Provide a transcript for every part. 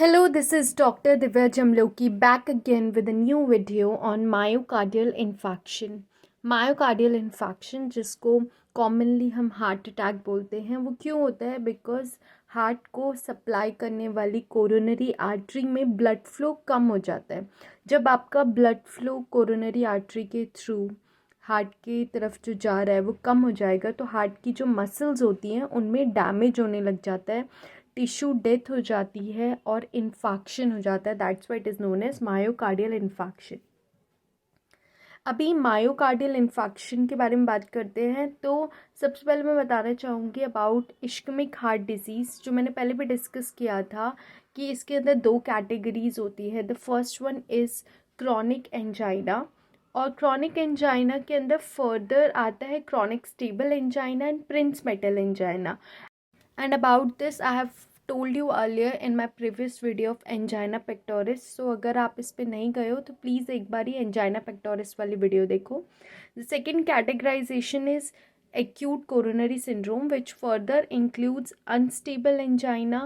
Hello, this is Dr. Divya Jamloki back again with a new video on myocardial infarction. Myocardial infarction जिसको commonly हम heart attack बोलते हैं, वो क्यों होता है? बिकॉज हार्ट को सप्लाई करने वाली कोरोनरी आर्टरी में ब्लड फ्लो कम हो जाता है. जब आपका ब्लड फ्लो कोरोनरी आर्टरी के थ्रू हार्ट की तरफ जो जा रहा है वो कम हो जाएगा, तो हार्ट की जो मसल्स होती हैं उनमें डैमेज होने लग जाता है, टिश्यू डेथ हो जाती है और इन्फाक्शन हो जाता है. That's why it is known as myocardial infarction. अभी मायोकार्डियल इन्फाक्शन के बारे में बात करते हैं तो सबसे पहले मैं बताना चाहूँगी अबाउट इश्केमिक हार्ट डिजीज़, जो मैंने पहले भी डिस्कस किया था कि इसके अंदर दो कैटेगरीज होती है. The first one is chronic angina, और क्रॉनिक एंजाइना के अंदर फर्दर आता है chronic stable angina and Prince metal angina. And about this I have told you earlier in my previous video of angina pectoris. So अगर आप इस पे नहीं गए हो तो प्लीज़ एक बार ही angina pectoris वाली वीडियो देखो. The second categorization is acute coronary syndrome, which further includes unstable angina,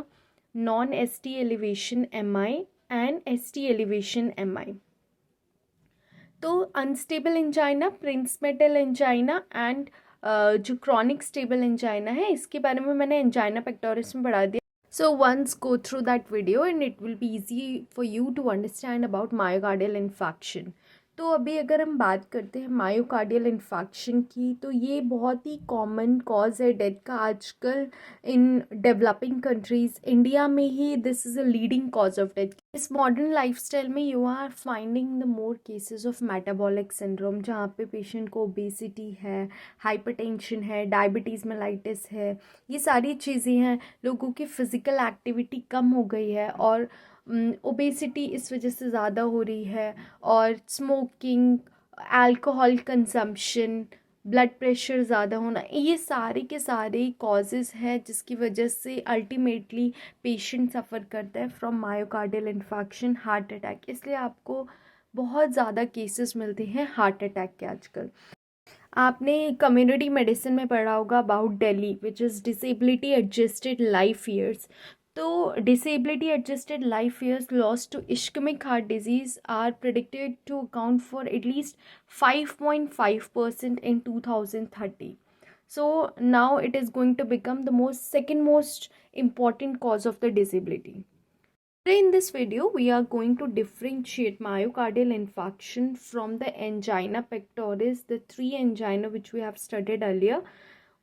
non-ST elevation MI and ST elevation MI. तो unstable angina, Prince metal angina and जो क्रॉनिक स्टेबल एंजाइना है, इसके बारे में मैंने angina pectoris में पढ़ा दिया. So once go through that video and it will be easy for you to understand about myocardial infarction. तो अभी अगर हम बात करते हैं मायोकार्डियल इन्फाक्शन की, तो ये बहुत ही कॉमन कॉज है डेथ का आजकल इन डेवलपिंग कंट्रीज़. इंडिया में ही this is a leading cause of death. इस मॉडर्न लाइफस्टाइल में you are finding the more cases of metabolic syndrome, जहाँ पे पेशेंट को ओबेसिटी है, हाइपरटेंशन है, डायबिटीज़ मेलाइटिस है, ये सारी चीज़ें हैं. लोगों की फ़िज़िकल एक्टिविटी कम हो गई है और ओबेसिटी इस वजह से ज़्यादा हो रही है, और smoking, alcohol consumption, blood pressure ज़्यादा होना, ये सारे के सारे कॉजेज़ हैं जिसकी वजह से अल्टीमेटली पेशेंट सफ़र करता है from myocardial infarction, heart attack. इसलिए आपको बहुत ज़्यादा केसेस मिलते हैं हार्ट अटैक के आजकल. आपने कम्युनिटी मेडिसिन में पढ़ा होगा about DALY, which is disability adjusted life years. तो disability adjusted life years loss to ischaemic heart disease are predicted to account for at least 5.5% in 2030. So now it is going to become the second most important cause of the disability. In this video, we are going to differentiate myocardial infarction from the angina pectoris, the three angina which we have studied earlier.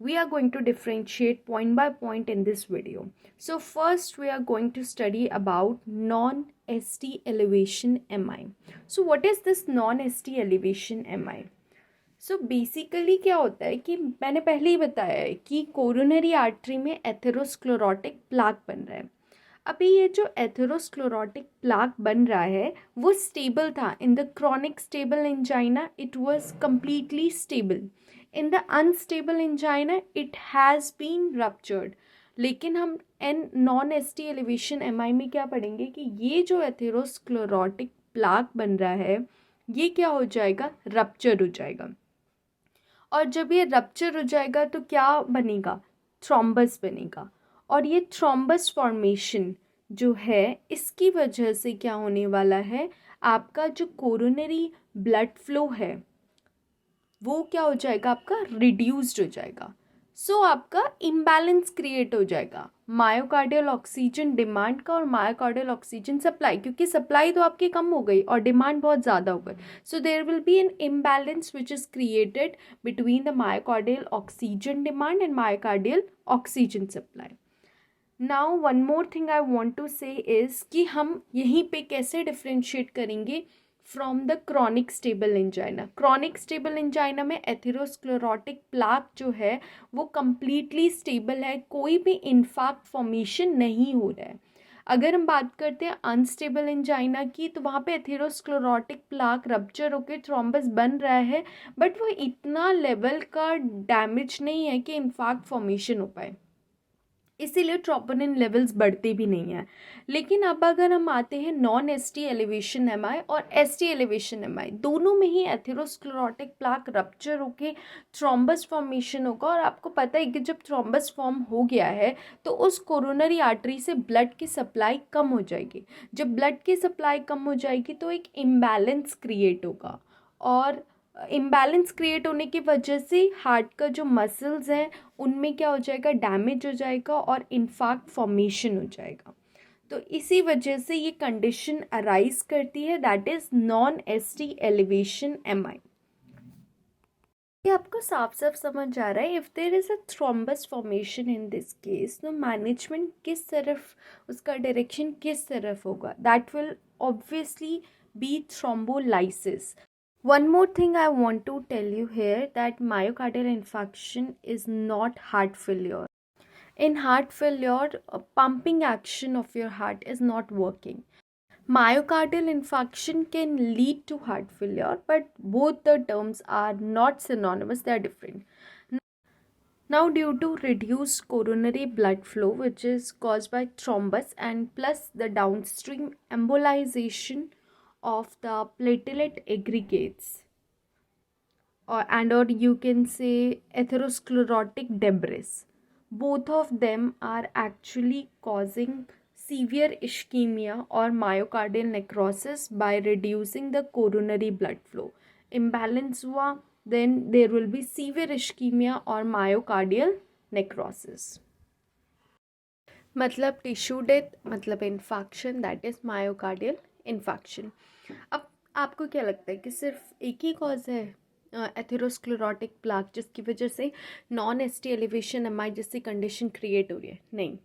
We are going to differentiate point by point in this video. So first we are going to study about non-ST elevation MI. So what is this non-ST elevation MI? So basically क्या होता है कि मैंने पहले ही बताया है कि coronary artery में एथेरोस्क्लेरोटिक प्लाक बन रहा है. अभी ये जो एथेरोस्क्लेरोटिक प्लाक बन रहा है वो स्टेबल था. In the chronic stable angina it was completely stable. In the unstable angina it has been ruptured. लेकिन हम non S T elevation M I में क्या पढ़ेंगे कि ये जो एथेरोस्क्लेरोटिक प्लाक बन रहा है ये क्या हो जाएगा, रप्चर हो जाएगा. और जब ये रप्चर हो जाएगा तो क्या बनेगा, थ्रोम्बस बनेगा. और ये थ्रोम्बस फॉर्मेशन जो है इसकी वजह से क्या होने वाला है, आपका जो कोरोनरी ब्लड फ्लो है वो क्या हो जाएगा, आपका रिड्यूस्ड हो जाएगा. सो आपका इम्बैलेंस क्रिएट हो जाएगा मायोकार्डियल ऑक्सीजन डिमांड का और मायोकार्डियल ऑक्सीजन सप्लाई, क्योंकि सप्लाई तो आपकी कम हो गई और डिमांड बहुत ज़्यादा हो गई. So there will be an imbalance which is created between the myocardial oxygen demand and myocardial oxygen supply. Now one more thing I want to say is कि हम यहीं पे कैसे डिफ्रेंशिएट करेंगे from the chronic stable angina. Chronic stable angina में atherosclerotic plaque जो है वो कम्प्लीटली स्टेबल है, कोई भी इन्फार्क्ट फॉर्मेशन नहीं हो रहा है. अगर हम बात करते हैं अनस्टेबल एंजाइना की, तो वहाँ पे एथेरोस्क्लेरोटिक प्लाक रप्चर होकर थ्रोम्बस बन रहा है, बट वो इतना लेवल का डैमेज नहीं है कि इन्फार्क्ट फॉर्मेशन हो पाए. इसीलिए ट्रोपोनिन लेवल्स बढ़ते भी नहीं हैं। लेकिन अब अगर हम आते हैं नॉन एसटी एलिवेशन एमआई और एसटी एलिवेशन एमआई, दोनों में ही एथेरोस्क्लेरोटिक प्लाक रप्चर होके थ्रोम्बस फॉर्मेशन होगा। और आपको पता है कि जब थ्रोम्बस फॉर्म हो गया है तो उस कोरोनरी आर्टरी से ब्लड की सप्लाई कम हो जाएगी। जब ब्लड की सप्लाई कम हो जाएगी तो एक इम्बैलेंस क्रिएट होगा, और इम्बैलेंस क्रिएट होने की वजह से हार्ट का जो मसल्स हैं उनमें क्या हो जाएगा, डैमेज हो जाएगा और इन्फार्क्ट फॉर्मेशन हो जाएगा। तो इसी वजह से ये कंडीशन अराइज करती है, that is non ST elevation MI. ये आपको साफ साफ समझ आ रहा है। If there is a thrombus formation in this case, तो मैनेजमेंट किस तरफ, उसका डायरेक्शन किस तरफ होगा, that will obviously be thrombolysis. One more thing I want to tell you here, that myocardial infarction is not heart failure. In heart failure, pumping action of your heart is not working. Myocardial infarction can lead to heart failure, but both the terms are not synonymous, they are different. Now, due to reduced coronary blood flow, which is caused by thrombus and plus the downstream embolization of the platelet aggregates, or you can say atherosclerotic debris, both of them are actually causing severe ischemia or myocardial necrosis by reducing the coronary blood flow. Imbalance हुआ, then there will be severe ischemia or myocardial necrosis. मतलब tissue death, मतलब infection, that is myocardial infection. अब आपको क्या लगता है कि सिर्फ एक ही कॉज है एथेरोस्क्लेरोटिक प्लाक जिसकी वजह से नॉन एसटी एलिवेशन एमआई जैसी कंडीशन क्रिएट हो रही है? नहीं,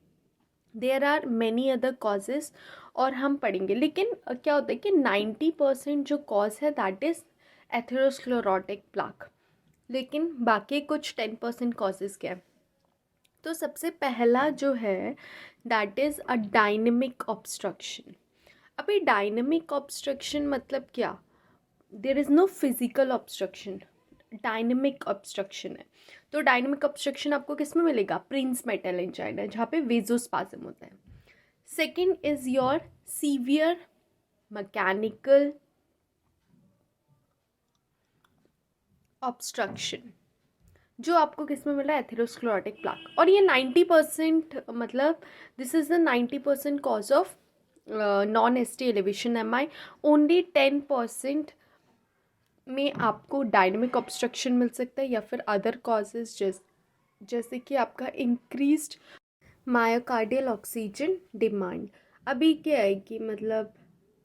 there are many other causes और हम पढ़ेंगे। लेकिन क्या होता है कि 90% जो कॉज है दैट इज़ एथेरोस्क्लेरोटिक प्लाक, लेकिन बाकी कुछ 10% कॉजेज़ क्या है? तो सबसे पहला जो है that is a dynamic obstruction. अभी डायनेमिक ऑब्स्ट्रक्शन मतलब क्या? There is no physical obstruction, dynamic obstruction है। तो डायनेमिक ऑब्स्ट्रक्शन आपको किस में मिलेगा? प्रिंस मेटल एंजाइना, जहाँ पे वेजोस्पाज्म होता है। Second is your severe mechanical obstruction, जो आपको किस में मिला है? Atherosclerotic plaque. और ये 90%, मतलब this is the 90% cause of non ST elevation MI. Only 10% में आपको डायनेमिक ऑब्स्ट्रक्शन मिल सकता है या फिर अदर कॉजेज, जैसे कि आपका इंक्रीज्ड मायोकार्डियल ऑक्सीजन डिमांड। अभी क्या है कि मतलब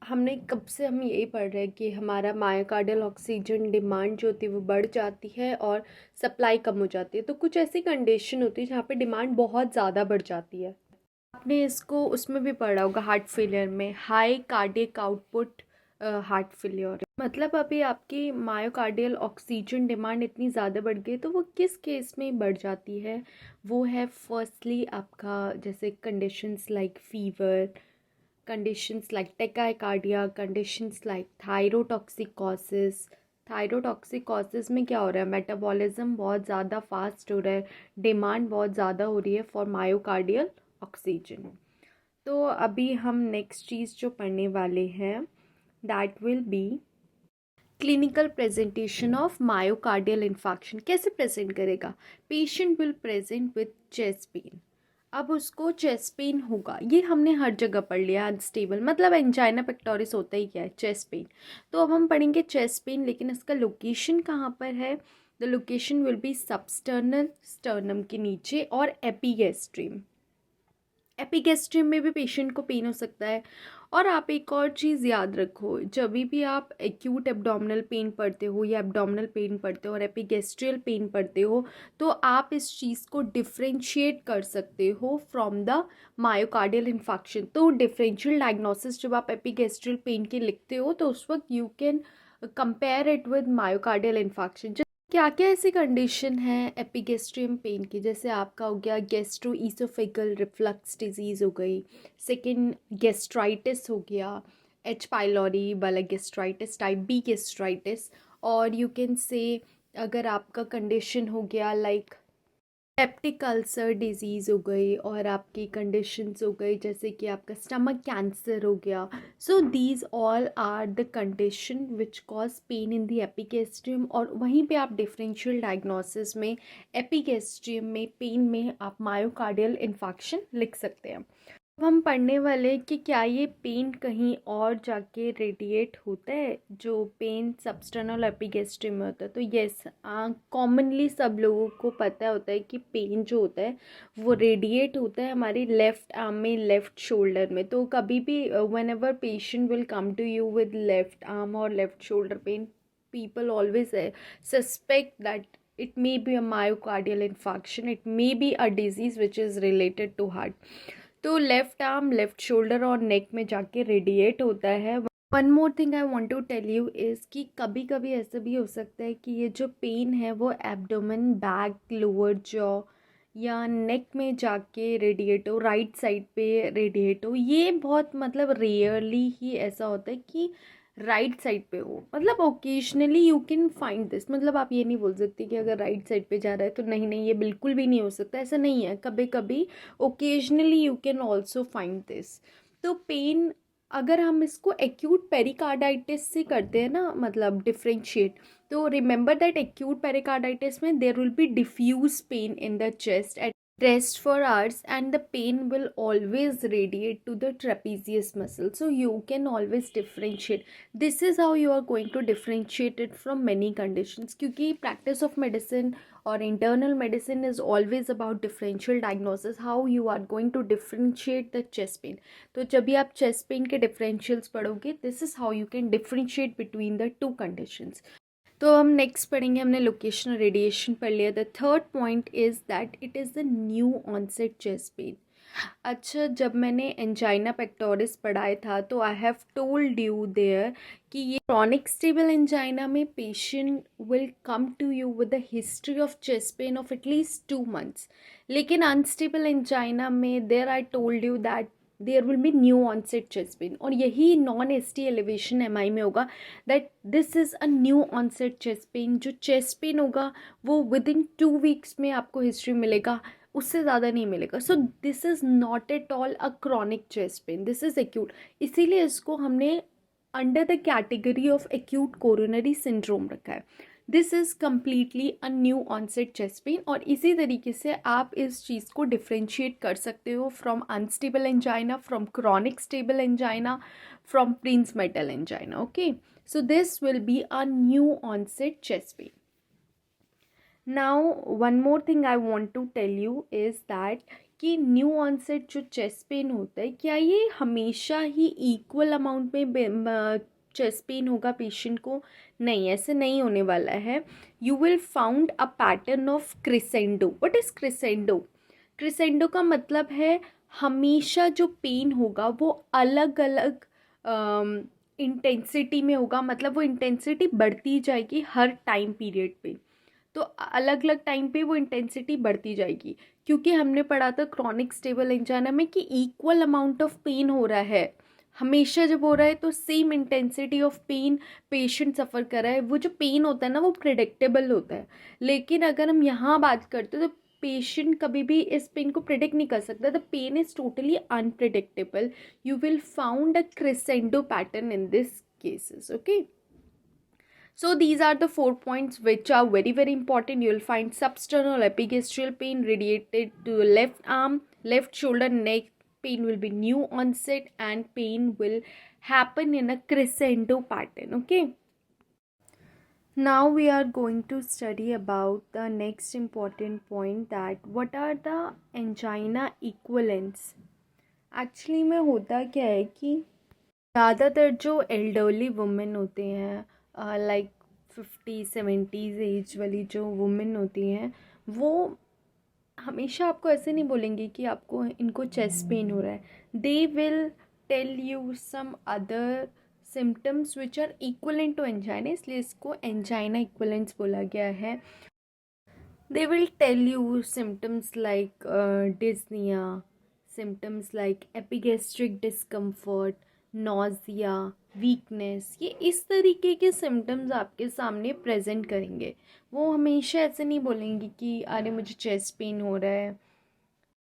हमने कब से हम यही पढ़ रहे हैं कि हमारा मायोकार्डियल ऑक्सीजन डिमांड जो होती है वो बढ़ जाती है और सप्लाई कम हो जाती है। तो कुछ ऐसी कंडीशन होती है जहाँ पे डिमांड बहुत ज़्यादा बढ़ जाती है। आपने इसको उसमें भी पढ़ा होगा, हार्ट फेलियर में, high cardiac output heart failure. मतलब अभी आपकी मायोकार्डियल ऑक्सीजन डिमांड इतनी ज़्यादा बढ़ गई तो वो किस केस में बढ़ जाती है? वो है फर्स्टली आपका जैसे conditions like fever, conditions like tachycardia, conditions like thyrotoxicosis. Thyrotoxicosis में क्या हो रहा है? मेटाबॉलिज्म बहुत ज़्यादा फास्ट हो रहा है, डिमांड बहुत ज़्यादा हो रही है फॉर मायोकार्डियल ऑक्सीजन। तो अभी हम नेक्स्ट चीज़ जो पढ़ने वाले हैं that will be clinical presentation of myocardial infection. कैसे प्रेजेंट करेगा? Patient will present with chest pain. अब उसको चेस्ट पेन होगा, ये हमने हर जगह पढ़ लिया, अनस्टेबल मतलब एंजाइना पेक्टोरिस होता ही क्या है? Chest pain. तो अब हम पढ़ेंगे चेस्ट पेन, लेकिन इसका लोकेशन कहाँ पर है? The location will be substernal, sternum के नीचे, और एपीगैस्ट्रियम। एपिगैस्ट्रियम में भी पेशेंट को पेन हो सकता है। और आप एक और चीज़ याद रखो, जब भी आप एक्यूट एब्डोमिनल पेन पढ़ते हो या एब्डोमिनल पेन पढ़ते हो और एपिगैस्ट्रियल पेन पढ़ते हो, तो आप इस चीज़ को डिफ्रेंशिएट कर सकते हो फ्रॉम द मायोकार्डियल इन्फेक्शन। तो डिफरेंशियल डायग्नोसिस जब आप एपिगैस्ट्रियल पेन के लिखते हो तो उस वक्त you can compare it with myocardial infection. क्या क्या ऐसी कंडीशन है एपिगैस्ट्रियम पेन की? जैसे आपका हो गया गैस्ट्रो ईसोफेगल रिफ्लक्स डिजीज़ हो गई, सेकेंड गैस्ट्राइटिस हो गया, एच पाइलोरी वाला गैस्ट्राइटिस, टाइप बी गैस्ट्राइटिस, और यू कैन से अगर आपका कंडीशन हो गया लाइक पेप्टिक अल्सर डिजीज़ हो गई और आपकी कंडीशंस हो गई जैसे कि आपका स्टमक कैंसर हो गया. So these all are the condition which cause pain in the epigastrium. और वहीं पे आप डिफरेंशियल डायग्नोसिस में एपिगैस्ट्रियम में पेन में आप मायोकार्डियल इन्फाक्शन लिख सकते हैं. अब हम पढ़ने वाले हैं कि क्या ये पेन कहीं और जाके रेडिएट होता है, जो पेन सबस्टर्नल एपिगैस्ट्रियम में होता है. तो येस, कॉमनली सब लोगों को पता होता है कि पेन जो होता है वो रेडिएट होता है हमारी लेफ़्ट आर्म में, लेफ़्ट शोल्डर में. तो कभी भी whenever patient will come to you with left arm और left shoulder pain, people always suspect that it may be a myocardial infarction, it may be a disease which is related to heart. तो left arm, left shoulder और neck में जाके radiate होता है. One more thing I want to tell you is कि कभी कभी ऐसा भी हो सकता है कि ये जो पेन है वो एब्डोमेन, बैक, लोअर जॉ या नेक में जाके रेडिएट हो, राइट साइड पे रेडिएट हो. ये बहुत मतलब रेयरली ही ऐसा होता है कि राइट साइड पे हो. मतलब occasionally you can find this. मतलब आप ये नहीं बोल सकते कि अगर राइट साइड पे जा रहा है तो नहीं नहीं ये बिल्कुल भी नहीं हो सकता, ऐसा नहीं है. कभी कभी occasionally you can also find this. तो पेन अगर हम इसको एक्यूट पेरिकार्डाइटिस से करते हैं ना, मतलब डिफ्रेंशिएट, तो रिमेंबर दैट एक्यूट पेरिकार्डाइटिस में there will be diffuse pain in the chest at rest for hours and the pain will always radiate to the trapezius muscle. So you can always differentiate. This is how you are going to differentiate it from many conditions, क्योंकि practice of medicine or internal medicine is always about differential diagnosis, how you are going to differentiate the chest pain. तो जब भी आप chest pain के differentials पढ़ोगे, this is how you can differentiate between the two conditions. तो हम next पढ़ेंगे, हमने लोकेशनल रेडिएशन पढ़ लिया. The third point is that it is the new onset chest pain. अच्छा, जब मैंने एंजाइना पेक्टोरिस पढ़ाया था तो I have told you there कि ये क्रॉनिक स्टेबल एंजाइना में patient will come to you with the history of chest pain of at least 2 months. लेकिन अनस्टेबल एंजाइना में there I told you that there will be new onset chest pain. और यही non S T elevation M I में होगा that this is a new onset chest pain. जो chest pain होगा वो with in 2 weeks में आपको history मिलेगा, उससे ज़्यादा नहीं मिलेगा. So this is not at all a chronic chest pain, this is acute. इसीलिए इसको हमने under the category of acute coronary syndrome रखा है. This is completely a new onset chest pain. और इसी तरीके से आप इस चीज़ को डिफ्रेंशिएट कर सकते हो from unstable angina, from chronic stable angina, from Prince metal angina. Okay, so this will be a new onset chest pain. Now one more thing I want to tell you is that कि new onset जो chest pen होता है, क्या ये हमेशा ही equal amount में chest pain होगा patient को? नहीं, ऐसे नहीं होने वाला है. You will found a pattern of crescendo. What is crescendo? Crescendo का मतलब है हमेशा जो पेन होगा वो अलग अलग इंटेंसिटी में होगा. मतलब वो इंटेंसिटी बढ़ती जाएगी हर टाइम पीरियड पे. तो अलग अलग टाइम पे वो इंटेंसिटी बढ़ती जाएगी, क्योंकि हमने पढ़ा था क्रॉनिक स्टेबल एंजाइना में कि इक्वल अमाउंट ऑफ पेन हो रहा है हमेशा. जब हो रहा है तो same intensity of pain patient suffer कर रहा है. वो जो पेन होता है ना वो प्रिडिक्टेबल होता है. लेकिन अगर हम यहाँ बात करते हैं तो पेशेंट कभी भी इस पेन को प्रिडिक्ट नहीं कर सकता. The pain is totally unpredictable. You will found a crescendo pattern in this cases. Okay, so these are the 4 points which are very very important. You will find substernal epigastrial pain radiated to left arm, left shoulder, neck. Pain will be new onset and pain will happen in a crescendo pattern. Okay, now we are going to study about the next important point, that what are the angina equivalents. Actually में होता क्या है कि ज़्यादातर जो elderly women होते हैं, like 50-70s as वाली जो वुमेन होती हैं, वो हमेशा आपको ऐसे नहीं बोलेंगे कि आपको इनको चेस्ट पेन हो रहा है. They will tell you some other symptoms which are equivalent to angina, इसलिए इसको एंजाइना इक्वलेंट्स बोला गया है. They will tell you symptoms like dyspnea, symptoms like epigastric discomfort, nausea, weakness, ये इस तरीके के सिम्टम्स आपके सामने प्रेजेंट करेंगे। वो हमेशा ऐसे नहीं बोलेंगे कि अरे मुझे चेस्ट पेन हो रहा है।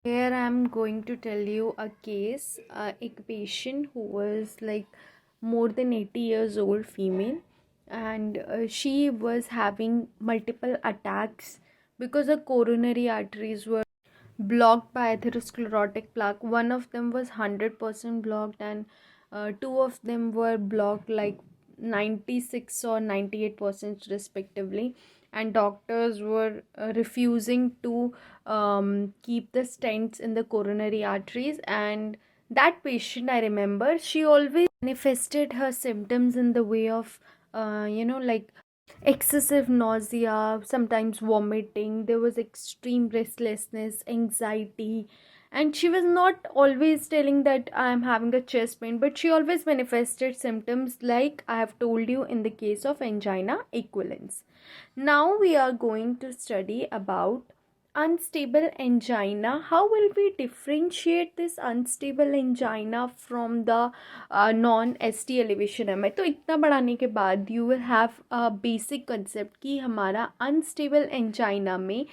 Here I am going to tell you a case. A patient who was like more than 80 years old female, and she was having multiple attacks because her coronary arteries were blocked by atherosclerotic plaque. One of them was 100% blocked, and two of them were blocked like 96 or 98% respectively. And doctors were refusing to keep the stents in the coronary arteries. And that patient, I remember, she always manifested her symptoms in the way of like excessive nausea, sometimes vomiting. There was extreme restlessness, anxiety, and she was not always telling that I am having a chest pain, but she always manifested symptoms like I have told you in the case of angina equivalence. Now we are going to study about unstable angina. How will we differentiate this unstable angina from the non ST elevation MI? तो इतना बढ़ाने के बाद you will have a basic concept कि हमारा unstable angina में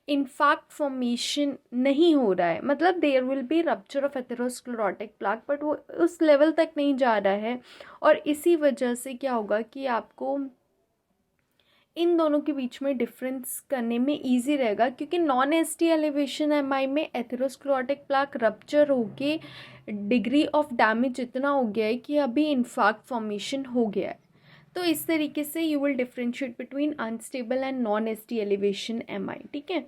infarct formation नहीं हो रहा है, मतलब there will be rupture of atherosclerotic plaque, but वो उस लेवल तक नहीं जा रहा है। और इसी वजह से क्या होगा कि आपको इन दोनों के बीच में डिफरेंस करने में इजी रहेगा, क्योंकि नॉन एसटी एलिवेशन एमआई में एथेरोस्क्लेरोटिक प्लाक रप्चर होके डिग्री ऑफ डैमेज इतना हो गया है कि अभी इन्फार्क्ट फॉर्मेशन हो गया है। तो इस तरीके से you will differentiate between unstable and non ST elevation MI. ठीक है,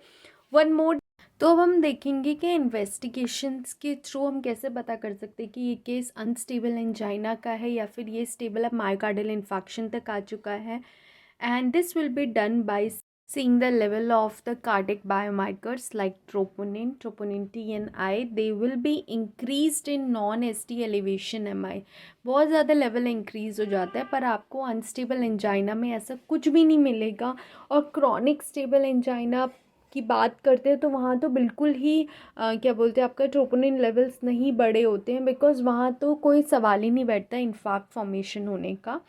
वन मोर। तो अब हम देखेंगे कि इन्वेस्टिगेशंस के थ्रू हम कैसे पता कर सकते हैं कि ये केस अनस्टेबल एंजाइना का है या फिर ये स्टेबल अब मायोकार्डियल इन्फेक्शन तक आ चुका है। And this will be done by seeing the level of the cardiac biomarkers like troponin, troponin T and I. They will be increased in non-ST elevation MI. बहुत ज़्यादा लेवल इंक्रीज हो जाता है, पर आपको अनस्टेबल एंजाइना में ऐसा कुछ भी नहीं मिलेगा। और क्रॉनिक स्टेबल एंजाइना की बात करते हैं तो वहाँ तो बिल्कुल ही क्या बोलते हैं, आपका ट्रोपोनिन लेवल्स नहीं बड़े होते हैं, बिकॉज वहाँ तो कोई सवाल ही नहीं बैठता इन्फार्क्ट फॉर्मेशन होने का।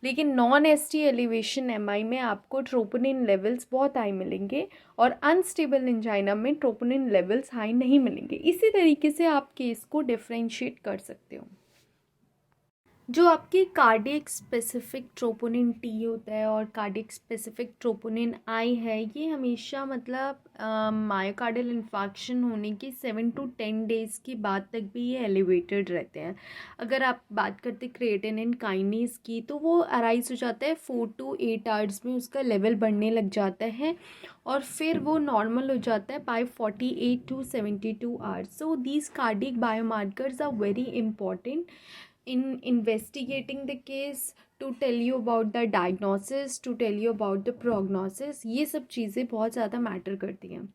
लेकिन नॉन एसटी एलिवेशन एमआई में आपको ट्रोपोनिन लेवल्स बहुत हाई मिलेंगे और अनस्टेबल एंजाइना में ट्रोपोनिन लेवल्स हाई नहीं मिलेंगे। इसी तरीके से आप केस को डिफ्रेंशिएट कर सकते हो। जो आपकी कार्डियक स्पेसिफिक ट्रोपोनिन टी होता है और कार्डियक स्पेसिफिक ट्रोपोनिन आई है, ये हमेशा मतलब मायोकार्डियल इन्फेक्शन होने के 7 to 10 डेज़ के बाद तक भी ये एलिवेटेड रहते हैं। अगर आप बात करते क्रिएटिनिन काइनेज की, तो वो अराइज हो जाता है 4 to 8 आवर्स में, उसका लेवल बढ़ने लग जाता है और फिर वो नॉर्मल हो जाता है by 48 to 72 hours. So these cardiac biomarkers are very important in investigating the case, to tell you about the diagnosis, to tell you about the prognosis। ये सब चीज़ें बहुत ज़्यादा मैटर करती हैं।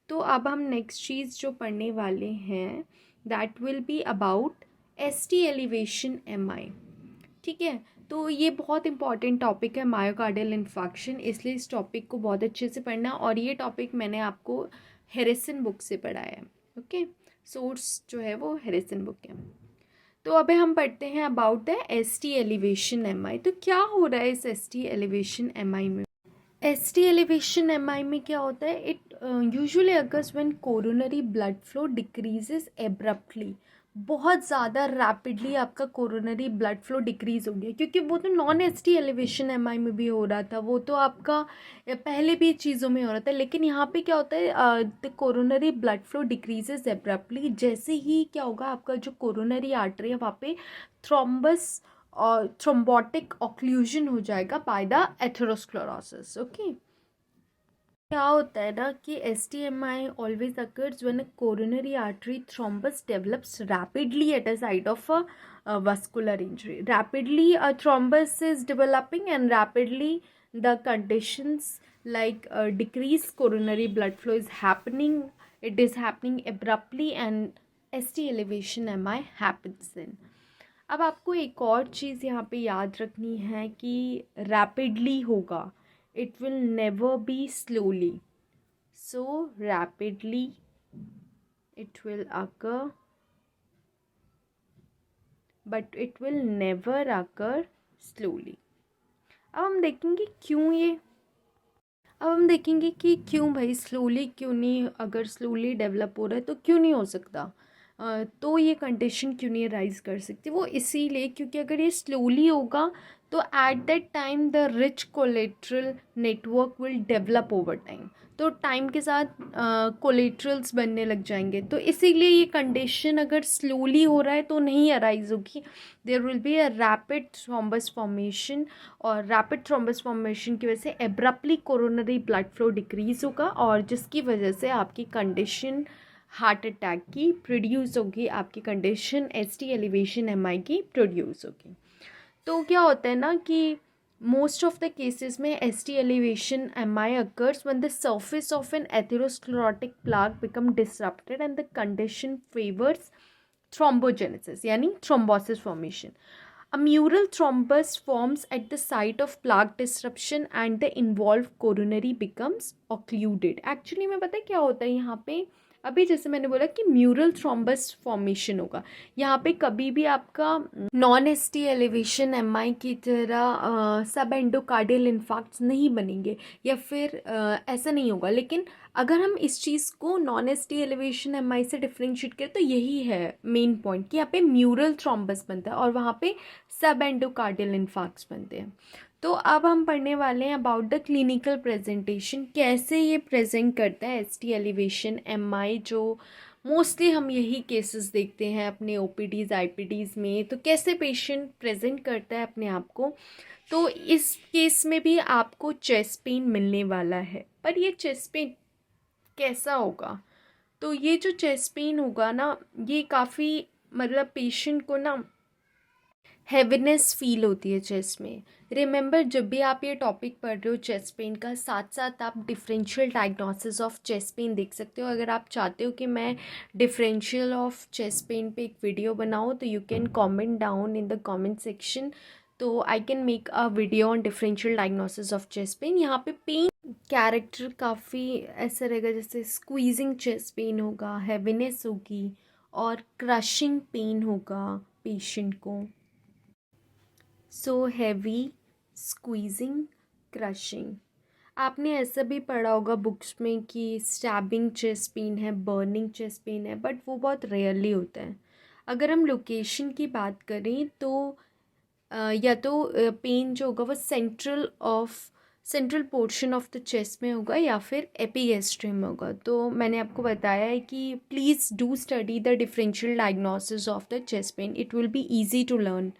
तो अब हम नेक्स्ट चीज़ जो पढ़ने वाले हैं that will be about ST elevation MI. ठीक है, तो ये बहुत इंपॉर्टेंट टॉपिक है मायोकार्डियल इन्फेक्शन, इसलिए इस टॉपिक को बहुत अच्छे से पढ़ना। और ये टॉपिक मैंने आपको हैरिसन बुक से पढ़ाया है। ओके, सोर्स जो है वो हैरिसन बुक है। तो अभी हम पढ़ते हैं about the ST elevation MI. तो क्या हो रहा है इस एसटी एलिवेशन एमआई में? एसटी एलिवेशन एमआई में क्या होता है, it usually occurs when coronary blood flow decreases abruptly. बहुत ज़्यादा रैपिडली आपका कोरोनरी ब्लड फ्लो डिक्रीज़ हो गया, क्योंकि वो तो नॉन एसटी एलिवेशन एमआई में भी हो रहा था, वो तो आपका पहले भी चीज़ों में हो रहा था। लेकिन यहाँ पे क्या होता है, the coronary blood flow decreases abruptly. जैसे ही क्या होगा, आपका जो कोरोनरी आर्टरी है वहाँ पे थ्रोम्बस और थ्रोम्बोटिक ऑक्लूजन हो जाएगा बाय द एथेरोस्क्लेरोसिस। ओके, क्या होता है ना कि S T M I always occurs when a coronary artery thrombus develops rapidly at a side of a vascular injury. Rapidly a thrombus is developing, and rapidly the conditions like decreased coronary blood flow is happening. It is happening abruptly, and ST elevation MI happens then. अब आपको एक और चीज़ यहाँ पे याद रखनी है कि रैपिडली होगा, it will never be slowly. So rapidly it will occur but it will never occur slowly. अब हम देखेंगे कि क्यों भाई स्लोली क्यों नहीं, अगर स्लोली डेवलप हो रहा है तो क्यों नहीं हो सकता, तो ये कंडीशन क्यों नहीं राइज कर सकती। वो इसीलिए क्योंकि अगर ये स्लोली होगा तो at that time the rich collateral network will develop over time, तो टाइम के साथ कोलेट्रल्स बनने लग जाएंगे। तो इसीलिए ये कंडीशन अगर स्लोली हो रहा है तो नहीं अराइज होगी, there will be a rapid thrombus formation, और रैपिड थ्रोम्बस फॉर्मेशन की वजह से abruptly coronary blood flow decrease होगा, और जिसकी वजह से आपकी कंडीशन हार्ट अटैक की प्रोड्यूस होगी, आपकी कंडीशन एसटी एलिवेशन एमआई की प्रोड्यूस होगी। तो क्या होता है ना कि मोस्ट ऑफ द केसेस में ST elevation MI occurs when the surface of an atherosclerotic plaque become disrupted and the condition favours thrombogenesis यानी thrombosis formation. A mural thrombus forms at the site of plaque disruption and the involved coronary becomes occluded. Actually में पता है क्या होता है यहाँ पे, अभी जैसे मैंने बोला कि म्यूरल थ्रोम्बस फॉर्मेशन होगा, यहाँ पे कभी भी आपका नॉन एसटी एलिवेशन एमआई की तरह सब एंडोकार्डियल इन्फार्क्ट्स नहीं बनेंगे, या फिर ऐसा नहीं होगा। लेकिन अगर हम इस चीज़ को नॉन एसटी एलिवेशन एमआई से डिफ्रेंशिएट करें तो यही है मेन पॉइंट कि यहाँ पे म्यूरल थ्रोम्बस बनता है और वहाँ पे सब एंडोकार्डियल इन्फार्क्ट्स बनते हैं। तो अब हम पढ़ने वाले हैं अबाउट द क्लिनिकल प्रेजेंटेशन, कैसे ये प्रेजेंट करता है एसटी एलिवेशन एमआई, जो मोस्टली हम यही केसेस देखते हैं अपने ओपीडीज़ आईपीडीज़ में। तो कैसे पेशेंट प्रेजेंट करता है अपने आप को, तो इस केस में भी आपको चेस्ट पेन मिलने वाला है। पर ये चेस्ट पेन कैसा होगा, तो ये जो चेस्ट पेन होगा ना, ये काफ़ी मतलब पेशेंट को ना हैवीनेस फील होती है चेस्ट में। रिमेंबर जब भी आप ये टॉपिक पढ़ रहे हो चेस्ट पेन का, साथ साथ आप differential diagnosis of chest pen देख सकते हो। अगर आप चाहते हो कि मैं डिफरेंशियल ऑफ चेस्ट पेन पे एक वीडियो बनाऊँ तो you can comment down in the comment section, तो I can make a video on differential diagnosis of chest pain. यहाँ पे पेन कैरेक्टर काफ़ी ऐसा रहेगा, जैसे स्क्वीजिंग चेस्ट पेन होगा, हैवीनेस होगी और क्रशिंग पेन होगा पेशेंट को। So heavy, squeezing, crushing. आपने ऐसा भी पढ़ा होगा बुक्स में कि स्टैबिंग चेस्ट पेन है, बर्निंग चेस्ट पेन है, बट वो बहुत रेयरली होता है। अगर हम लोकेशन की बात करें तो या तो पेन जो होगा वो central portion of the chest में होगा या फिर एपीगैस्ट्रियम में होगा। तो मैंने आपको बताया है कि please do study the differential diagnosis of the chest pain, it will be easy to learn.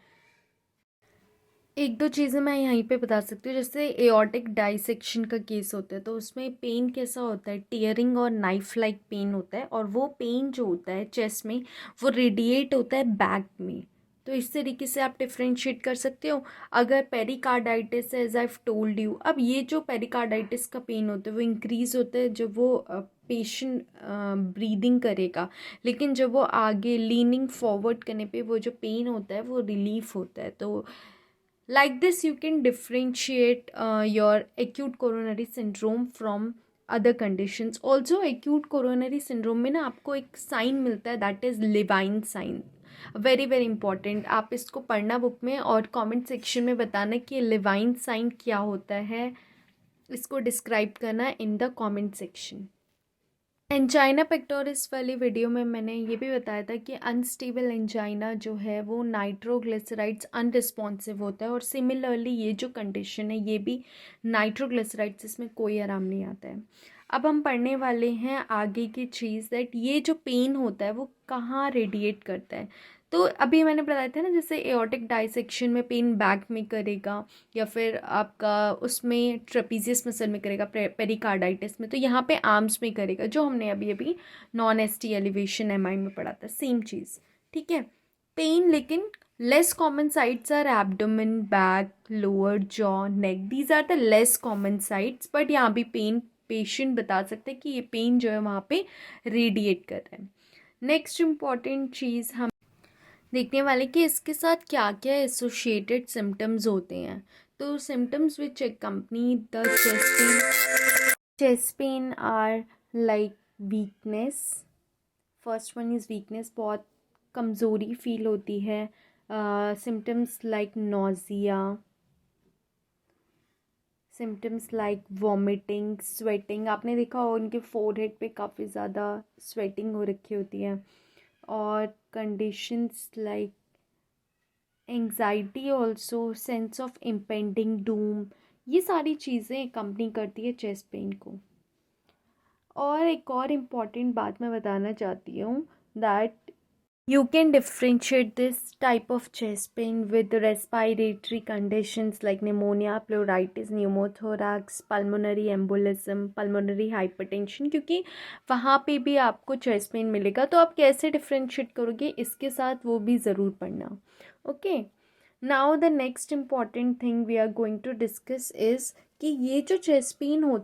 एक दो चीज़ें मैं यहीं पे बता सकती हूँ, जैसे एओर्टिक डाइसेक्शन का केस होता है तो उसमें पेन कैसा होता है, टीयरिंग और नाइफ लाइक पेन होता है, और वो पेन जो होता है चेस्ट में वो रेडिएट होता है बैक में। तो इस तरीके से आप डिफ्रेंशिएट कर सकते हो। अगर पेरिकार्डाइटिस है, एज आई टोल्ड यू, अब ये जो पेरिकार्डाइटिस का पेन होता है वो इंक्रीज़ होता है जब वो पेशेंट ब्रीदिंग करेगा, लेकिन जब वो आगे लीनिंग फॉरवर्ड करने पे वो जो पेन होता है वो रिलीफ होता है। तो like this you can differentiate your acute coronary syndrome from other conditions also। acute coronary syndrome में ना आपको एक साइन मिलता है, that is Levine sign, very very important. आप इसको पढ़ना बुक में और कमेंट सेक्शन में बताना कि लिवाइन साइन क्या होता है, इसको डिस्क्राइब करना इन the comment section. Angina pectoris वाली वीडियो में मैंने ये भी बताया था कि अनस्टेबल एंजाइना जो है वो नाइट्रोग्लिसराइड्स अनरिस्पॉन्सिव होता है, और सिमिलरली ये जो कंडीशन है ये भी नाइट्रोग्लिसराइड्स, इसमें कोई आराम नहीं आता है। अब हम पढ़ने वाले हैं आगे की चीज़, दैट ये जो पेन होता है वो कहाँ रेडिएट करता है। तो अभी मैंने बताया था ना, जैसे एओर्टिक डाइसेक्शन में पेन बैक में करेगा, या फिर आपका उसमें ट्रेपीजियस मसल में करेगा पेरिकार्डाइटिस में, तो यहाँ पे आर्म्स में करेगा, जो हमने अभी अभी नॉन एसटी एलिवेशन एमआई में पढ़ा था, सेम चीज़। ठीक है, पेन लेकिन less common sites are abdomen, back, lower jaw, neck, these are the less common sites, but यहाँ भी पेन पेशेंट बता सकते हैं कि ये पेन जो है वहाँ पे रेडिएट कर रहा है। नेक्स्ट इम्पॉर्टेंट चीज़ हम देखने वाले कि इसके साथ क्या क्या एसोसिएटेड सिम्टम्स होते हैं। तो symptoms which accompany the chest pain are like weakness. First one is weakness, बहुत कमज़ोरी फील होती है, symptoms like nausea, symptoms like vomiting, sweating, आपने देखा हो उनके फोरहेड पे काफ़ी ज़्यादा स्वेटिंग हो रखी होती है, और conditions like anxiety also, sense of impending Doom, ये सारी चीज़ें अकम्पनी करती है चेस्ट पेन को। और एक और इम्पॉर्टेंट बात मैं बताना चाहती हूँ that you can differentiate this type of chest pain with respiratory conditions like pneumonia, pleuritis, pneumothorax, pulmonary embolism, pulmonary hypertension, क्योंकि वहाँ पे भी आपको chest pain मिलेगा। तो आप कैसे differentiate करोगे, इसके साथ वो भी ज़रूर पढ़ना। Okay, now the next important thing we are going to discuss is कि ये जो chest pain होता